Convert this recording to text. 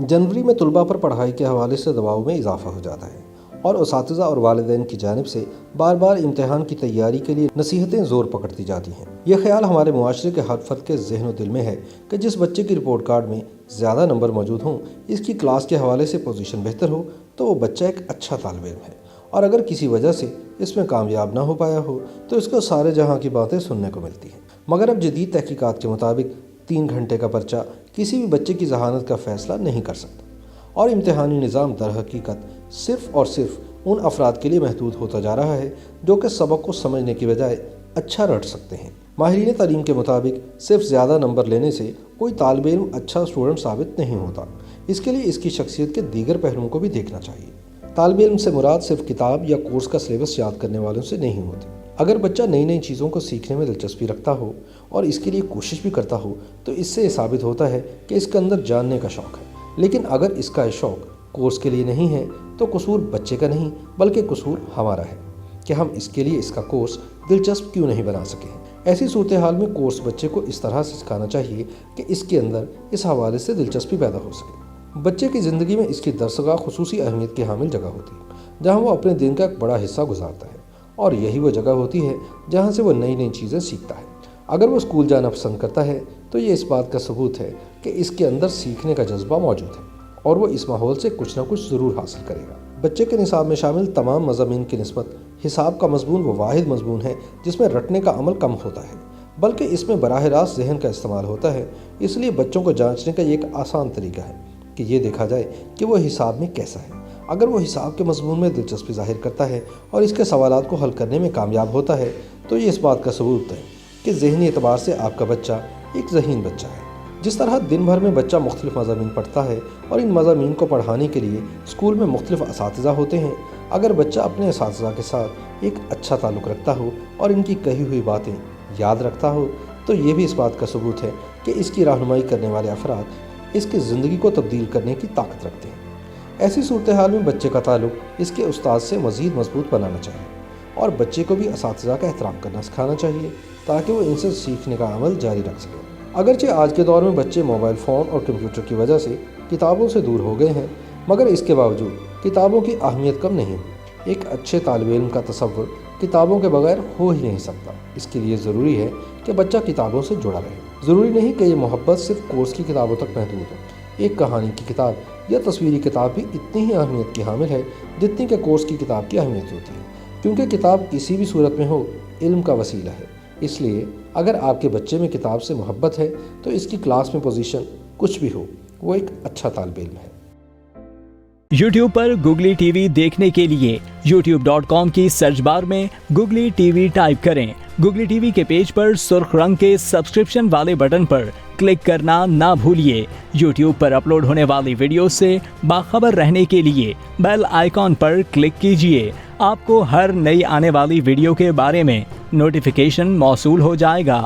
जनवरी में तलबा पर पढ़ाई के हवाले से दबाव में इजाफा हो जाता है और उसातिज़ा और वालिदैन की जानिब से बार बार इम्तिहान की तैयारी के लिए नसीहतें ज़ोर पकड़ती जाती हैं। यह ख्याल हमारे मुआशरे के हर फर्द के ज़हन व दिल में है कि जिस बच्चे की रिपोर्ट कार्ड में ज़्यादा नंबर मौजूद हों, इसकी क्लास के हवाले से पोजीशन बेहतर हो, तो वो बच्चा एक अच्छा तालिब इल्म है। और अगर किसी वजह से इसमें कामयाब ना हो पाया हो तो इसको सारे जहाँ की बातें सुनने को मिलती हैं। मगर अब जदीद तहकीकात के मुताबिक 3 घंटे का पर्चा किसी भी बच्चे की जहानत का फ़ैसला नहीं कर सकता और इम्तिहानी निज़ाम दर हकीकत सिर्फ़ और सिर्फ उन अफराद के लिए महदूद होता जा रहा है जो कि सबक को समझने की बजाय अच्छा रट सकते हैं। माहिरीन तालीम के मुताबिक सिर्फ ज़्यादा नंबर लेने से कोई तालिब इल्म अच्छा स्टूडेंट साबित नहीं होता। इसके लिए इसकी शख्सियत के दीगर पहलुओं को भी देखना चाहिए। तालिब इल्म से मुराद सिर्फ किताब या कोर्स का सिलेबस याद करने वालों से नहीं होती। अगर बच्चा नई नई चीज़ों को सीखने में दिलचस्पी रखता हो और इसके लिए कोशिश भी करता हो तो इससे ये साबित होता है कि इसके अंदर जानने का शौक़ है। लेकिन अगर इसका ये शौक़ कोर्स के लिए नहीं है तो कसूर बच्चे का नहीं बल्कि कसूर हमारा है कि हम इसके लिए इसका कोर्स दिलचस्प क्यों नहीं बना सके। ऐसी सूरत हाल में कोर्स बच्चे को इस तरह से सिखाना चाहिए कि इसके अंदर इस हवाले से दिलचस्पी पैदा हो सके। बच्चे की ज़िंदगी में इसकी दरसगाह खुसूसी अहमियत की हामिल जगह होती है जहाँ वो अपने दिन का एक बड़ा हिस्सा गुजारता है और यही वो जगह होती है जहाँ से वो नई नई चीज़ें सीखता है। अगर वो स्कूल जाना पसंद करता है तो ये इस बात का सबूत है कि इसके अंदर सीखने का जज्बा मौजूद है और वो इस माहौल से कुछ ना कुछ ज़रूर हासिल करेगा। बच्चे के निसाब में शामिल तमाम मज़ामीन की निस्बत हिसाब का मज़मून वो वाहिद मज़मून है जिसमें रटने का अमल कम होता है, बल्कि इसमें बराह रास्त जहन का इस्तेमाल होता है। इसलिए बच्चों को जांचने का ये एक आसान तरीका है कि ये देखा जाए कि वो हिसाब में कैसा है। अगर वो हिसाब के मज़मून में दिलचस्पी ज़ाहिर करता है और इसके सवालात को हल करने में कामयाब होता है तो ये इस बात का सबूत है कि ज़हनी एतबार से आपका बच्चा एक ज़हीन बच्चा है। जिस तरह दिन भर में बच्चा मुख्तलिफ़ मज़ामीन पढ़ता है और इन मज़ामीन को पढ़ाने के लिए स्कूल में मुख्तलिफ़ असातिज़ा होते हैं, अगर बच्चा अपने असातिज़ा के साथ एक अच्छा ताल्लुक़ रखता हो और इनकी कही हुई बातें याद रखता हो तो ये भी इस बात का सबूत है कि इसकी रहनुमाई करने वाले अफराद इसकी ज़िंदगी को तब्दील करने की ताकत रखते हैं। ऐसी सूरत हाल में बच्चे का ताल्लुक़ इसके उस्ताद से मज़ीद मजबूत बनाना चाहिए और बच्चे को भी असातिज़ा का एहतराम करना सिखाना चाहिए ताकि वो इनसे सीखने का अमल जारी रख सके। अगरचे आज के दौर में बच्चे मोबाइल फ़ोन और कंप्यूटर की वजह से किताबों से दूर हो गए हैं, मगर इसके बावजूद किताबों की अहमियत कम नहीं हुई। एक अच्छे तालिब इल्म का तसव्वुर किताबों के बगैर हो ही नहीं सकता। इसके लिए ज़रूरी है कि बच्चा किताबों से जुड़ा रहे। ज़रूरी नहीं कि ये मोहब्बत सिर्फ कोर्स की किताबों तक महदूद हो। एक कहानी की किताब या तस्वीरी किताब भी इतनी ही अहमियत की हामिल है जितनी कि कोर्स की किताब की अहमियत होती है, क्योंकि किताब किसी भी सूरत में हो इल्म का वसीला है। इसलिए अगर आपके बच्चे में किताब से मोहब्बत है तो इसकी क्लास में पोजीशन कुछ भी हो, वो एक अच्छा तालिब इल्म है। YouTube पर गुगली टीवी देखने के लिए youtube.com की सर्च बार में गुगली टीवी टाइप करें। गुगली टीवी के पेज पर सुर्ख रंग के सब्सक्रिप्शन वाले बटन पर क्लिक करना ना भूलिए। YouTube पर अपलोड होने वाली वीडियो से बाखबर रहने के लिए बेल आइकॉन पर क्लिक कीजिए। आपको हर नई आने वाली वीडियो के बारे में नोटिफिकेशन मौसूल हो जाएगा।